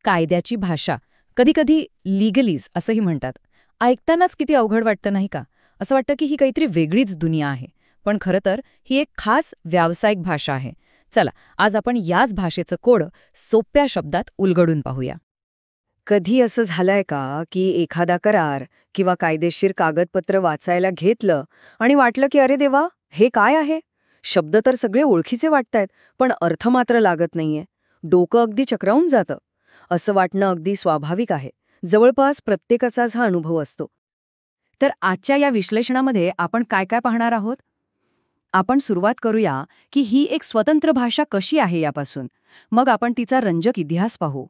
कायद्याची भाषा, कधीकधी लीगलीज असंही म्हणतात. ऐकतानाच किती अवघड वाटतं नाही का? असं वाटतं की ही काहीतरी वेगळीच दुनिया आहे. पण खरं तर ही एक खास व्यावसायिक भाषा आहे. चला, आज आपण याच भाषेचं कोड सोप्या शब्दात उलगडून पाहूया. कधी असं झालंय का की एखादा करार किंवा कायदेशीर कागदपत्र वाचायला घेतलं आणि वाटलं की अरे देवा, हे काय आहे? शब्द तर सगळे ओळखीचे वाटतायत, पण अर्थ मात्र लागत नाहीये. डोकं अगदी चक्रावून जातं. असं वाटणं अगदी स्वाभाविक आहे. जवळपास प्रत्येकाचाच हा अनुभव असतो. तर आजच्या या विश्लेषणामध्ये आपण काय काय पाहणार आहोत? आपण सुरुवात करूया की ही एक स्वतंत्र भाषा कशी आहे यापासून. मग आपण तिचा रंजक इतिहास पाहू.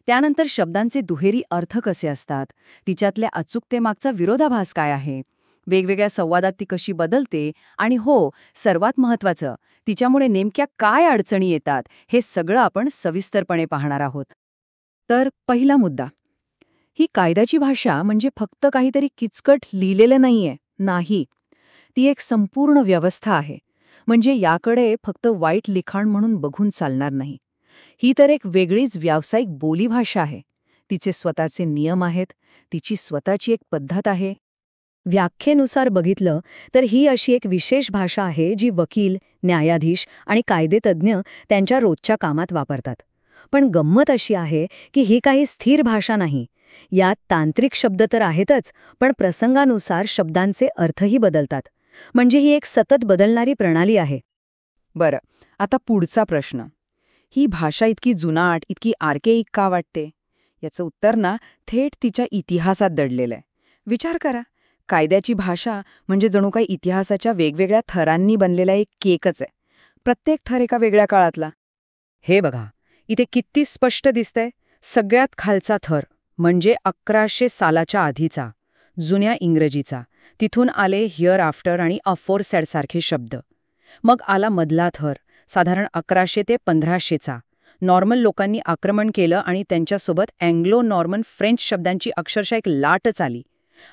त्यानंतर शब्दांचे दुहेरी अर्थ कसे असतात, तिच्यातल्या अचूकतेमागचा विरोधाभास काय आहे, वेगवेगळ्या संवादात ती कशी बदलते, आणि हो, सर्वात महत्त्वाचं, तिच्यामुळे नेमक्या काय अडचणी येतात, हे सगळं आपण सविस्तरपणे पाहणार आहोत. तर पहिला मुद्दा, ही कायद्याची भाषा म्हणजे फक्त काहीतरी किचकट लिहिलेलं नाहीये. नाही, ती एक संपूर्ण व्यवस्था आहे. म्हणजे याकडे फक्त वाईट लिखाण म्हणून बघून चालणार नाही. ही तर एक वेगळीच व्यावसायिक बोलीभाषा आहे. तिचे स्वतःचे नियम आहेत, तिची स्वतःची एक पद्धत आहे. व्याख्येनुसार बघितलं तर ही अशी एक विशेष भाषा आहे जी वकील, न्यायाधीश आणि कायदेतज्ञ त्यांच्या रोजच्या कामात वापरतात. पण गंमत अशी आहे की ही काही स्थिर भाषा नाही. यात तांत्रिक शब्द तर आहेतच, पण प्रसंगानुसार शब्दांचे अर्थही बदलतात. म्हणजे ही एक सतत बदलणारी प्रणाली आहे. बरं, आता पुढचा प्रश्न. ही भाषा इतकी जुनाट, इतकी आर्केईक का वाटते? याचं उत्तर ना थेट तिच्या इतिहासात दडलेलं आहे. विचार करा, कायद्याची भाषा म्हणजे जणू काही इतिहासाच्या वेगवेगळ्या थरांनी बनलेला एक केकच आहे. प्रत्येक थर एका वेगळ्या काळातला. हे बघा, इथे किती स्पष्ट दिसतंय. सगळ्यात खालचा थर म्हणजे 1100 सालाच्या आधीचा, जुन्या इंग्रजीचा. तिथून आले हिअर आफ्टर आणि अफोरसेड सारखे शब्द. मग आला मधला थर, साधारण 1100 ते 1500चा. नॉर्मल लोकांनी आक्रमण केलं आणि त्यांच्यासोबत अँग्लो नॉर्मन फ्रेंच शब्दांची अक्षरशः एक लाटच आली.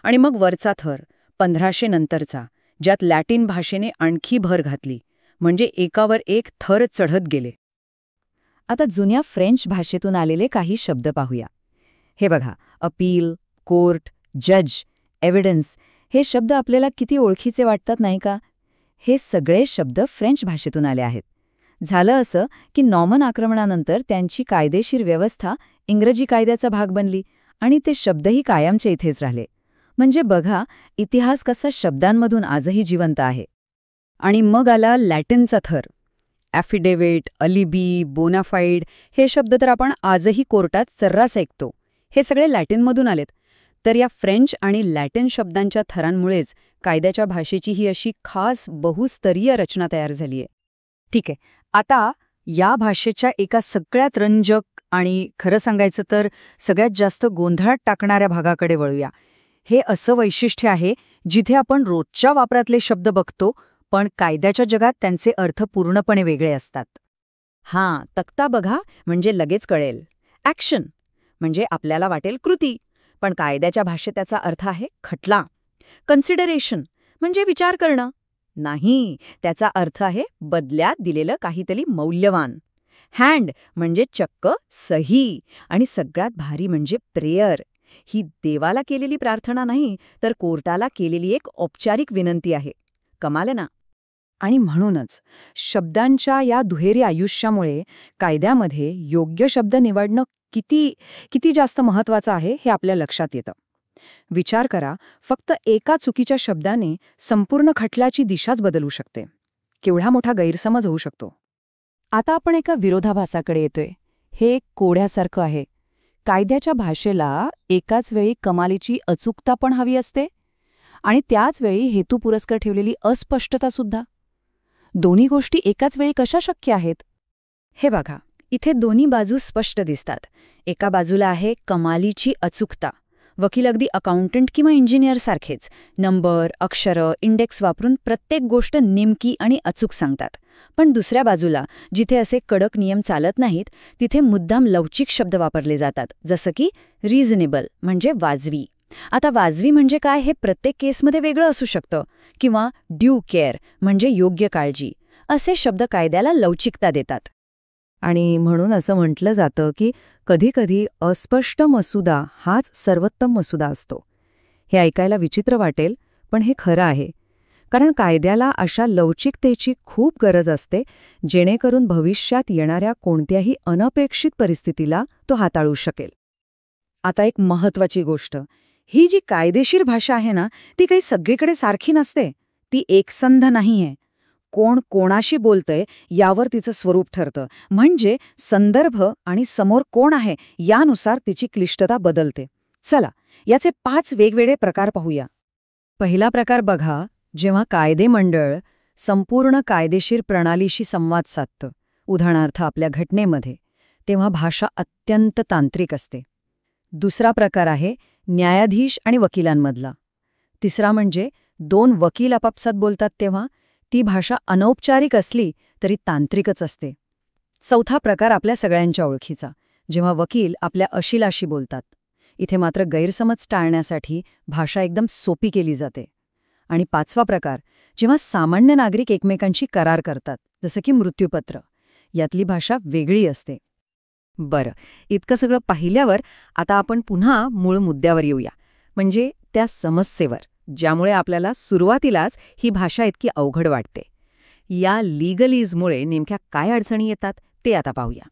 आणि मग वरचा थर 1500 नंतरचा, ज्यात लॅटिन भाषेने आणखी भर घातली. म्हणजे एकावर एक थर चढत गेले. आता जुन्या फ्रेंच भाषेतून आलेले काही शब्द पाहूया. हे बघा, अपील, कोर्ट, जज, एव्हिडन्स, हे शब्द आपल्याला किती ओळखीचे वाटतात नाही का? हे सगळे शब्द फ्रेंच भाषेतून आले आहेत. झालं असं की नॉर्मन आक्रमणानंतर त्यांची कायदेशीर व्यवस्था इंग्रजी कायद्याचा भाग बनली आणि ते शब्दही कायमचे इथेच राहिले. म्हणजे बघा, इतिहास कसा शब्दांमधून आजही जिवंत आहे. आणि मग आला लॅटिनचा थर. ॲफिडेव्हिट, अलिबी, बोनाफाईड, हे शब्द तर आपण आजही कोर्टात सर्रास ऐकतो. हे सगळे लॅटिनमधून आलेत. तर या फ्रेंच आणि लॅटिन शब्दांच्या थरांमुळेच कायद्याच्या भाषेची ही अशी खास बहुस्तरीय रचना तयार झालीय. ठीक आहे, आता या भाषेच्या एका सगळ्यात रंजक आणि खरं सांगायचं तर सगळ्यात जास्त गोंधळात टाकणाऱ्या भागाकडे वळूया. हे असं वैशिष्ट्य आहे जिथे आपण रोजच्या वापरातले शब्द बघतो, पण कायद्याच्या जगात त्यांचे अर्थ पूर्णपणे वेगळे असतात. हां, तक्ता बघा म्हणजे लगेच कळेल. ॲक्शन म्हणजे आपल्याला वाटेल कृती, पण कायद्याच्या भाषेत त्याचा अर्थ आहे खटला. कन्सिडरेशन म्हणजे विचार करणं. नाही, त्याचा अर्थ आहे बदल्यात दिलेलं काहीतरी मौल्यवान. हँड म्हणजे चक्क सही. आणि सगळ्यात भारी म्हणजे प्रेयर. ही देवाला केलेली प्रार्थना नाही, तर कोर्टाला केलेली एक औपचारिक विनंती आहे. कमाल आहे ना? आणि म्हणूनच शब्दांच्या या दुहेरी आयुष्यामुळे कायद्यामध्ये योग्य शब्द निवडणं किती किती जास्त महत्त्वाचं आहे हे आपल्या लक्षात येतं. विचार करा, फक्त एका चुकीच्या शब्दाने संपूर्ण खटल्याची दिशाच बदलू शकते. केवढा मोठा गैरसमज होऊ शकतो. आता आपण एका विरोधाभासाकडे येतोय. हे एक कोड्यासारखं आहे. कायद्याच्या भाषेला एकाच वेळी कमालीची अचूकता पण हवी असते आणि त्याच वेळी हेतुपुरस्कर ठेवलेली अस्पष्टता सुद्धा. दोन्ही गोष्टी एकाच वेळी कशा शक्य आहेत? हे बघा, इथे दोन्ही बाजू स्पष्ट दिसतात. एका बाजूला आहे कमालीची अचूकता. वकील अगदी अकाउंटंट किंवा इंजिनियर सारखेच नंबर, अक्षरं, इंडेक्स वापरून प्रत्येक गोष्ट नेमकी आणि अचूक सांगतात. पण दुसऱ्या बाजूला जिथे असे कडक नियम चालत नाहीत, तिथे मुद्दाम लवचिक शब्द वापरले जातात, जसं की रिझनेबल म्हणजे वाजवी. आता वाजवी म्हणजे काय हे प्रत्येक केसमध्ये वेगळं असू शकतं. किंवा ड्यू केअर म्हणजे योग्य काळजी. असे शब्द कायद्याला लवचिकता देतात. आणि म्हणून असं म्हटलं जातं की कधीकधी अस्पष्ट मसुदा हाच सर्वोत्तम मसुदा असतो. हे ऐकायला विचित्र वाटेल, पण हे खरं आहे. कारण कायद्याला अशा लवचिकतेची खूप गरज असते, जेणेकरून भविष्यात येणाऱ्या कोणत्याही अनपेक्षित परिस्थितीला तो हाताळू शकेल. आता एक महत्वाची गोष्ट, ही जी कायदेशीर भाषा आहे ना, ती काही सगळीकडे सारखी नसते. ती एकसंध नाहीये. कोण कोणाशी बोलतंय यावर तिचं स्वरूप ठरतं. म्हणजे संदर्भ आणि समोर कोण आहे यानुसार तिची क्लिष्टता बदलते. चला, याचे 5 वेगवेगळे प्रकार पाहूया. पहिला प्रकार बघा, जेव्हा कायदेमंडळ संपूर्ण कायदेशीर प्रणालीशी संवाद साधतं, उदाहरणार्थ आपल्या घटनेमध्ये, तेव्हा भाषा अत्यंत तांत्रिक असते. दुसरा प्रकार आहे न्यायाधीश आणि वकिलांमधला. तिसरा म्हणजे 2 वकील आपापसात बोलतात तेव्हा ती भाषा अनौपचारिक असली तरी तांत्रिकच असते. चौथा प्रकार आपल्या सगळ्यांच्या ओळखीचा, जेव्हा वकील आपल्या अशिलाशी बोलतात. इथे मात्र गैरसमज टाळण्यासाठी भाषा एकदम सोपी केली जाते. आणि 5वा प्रकार, जेव्हा सामान्य नागरिक एकमेकांशी करार करतात, जसं की मृत्यूपत्र. यातली भाषा वेगळी असते. बरं, इतकं सगळं पाहिल्यावर आता आपण पुन्हा मूळ मुद्द्यावर येऊया, म्हणजे त्या समस्येवर, ज्यामुळे आपल्याला सुरुवातीलाच ही भाषा इतकी अवघड वाटते. या लीगलीजमुळे नेमक्या काय अडचणी येतात ते आता पाहूया.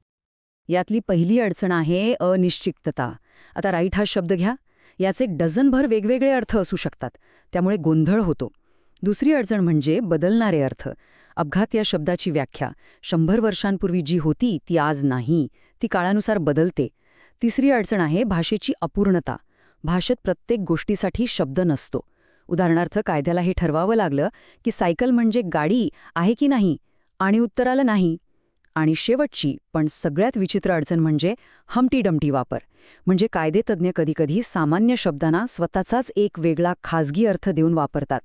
यातली पहिली अडचण आहे अनिश्चितता. आता राईट हा शब्द घ्या, याचे डझनभर वेगवेगळे अर्थ असू शकतात, त्यामुळे गोंधळ होतो. दुसरी अडचण म्हणजे बदलणारे अर्थ. अपघात या शब्दाची व्याख्या 100 वर्षांपूर्वी जी होती ती आज नाही, ती काळानुसार बदलते. तिसरी अडचण आहे भाषेची अपूर्णता. भाषेत प्रत्येक गोष्टीसाठी शब्द नसतो. उदाहरणार्थ कायद्याला हे ठरवावं लागलं की सायकल म्हणजे गाडी आहे की नाही, आणि उत्तर आलं नाही. आणि शेवटची पण सगळ्यात विचित्र अडचण म्हणजे हमटी डमटी वापर. म्हणजे कायदेतज्ञ कधीकधी सामान्य शब्दांना स्वतःचाच एक वेगळा खाजगी अर्थ देऊन वापरतात.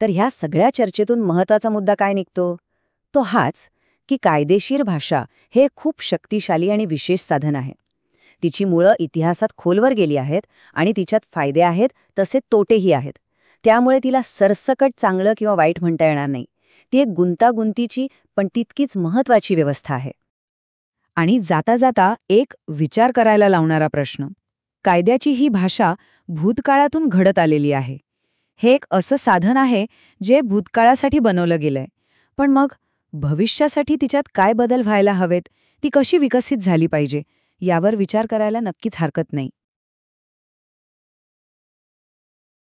तर ह्या सगळ्या चर्चेतून महत्त्वाचा मुद्दा काय निघतो? तो हाच की कायदेशीर भाषा हे खूप शक्तिशाली आणि विशेष साधन आहे. तिची मुळं इतिहासात खोलवर गेली आहेत आणि तिच्यात फायदे आहेत तसे तोटेही आहेत. त्यामुळे तिला सरसकट चांगलं किंवा वाईट म्हणता येणार नाही. ती एक गुंतागुंतीची पण तितकीच महत्त्वाची व्यवस्था आहे. आणि जाता जाता एक विचार करायला लावणारा प्रश्न. कायद्याची ही भाषा भूतकाळातून घडत आलेली आहे. हे एक असं साधन आहे जे भूतकाळासाठी बनवलं गेलंय. पण मग भविष्यासाठी तिच्यात काय बदल व्हायला हवेत, ती कशी विकसित झाली पाहिजे, यावर विचार करायला नक्कीच हरकत नाही.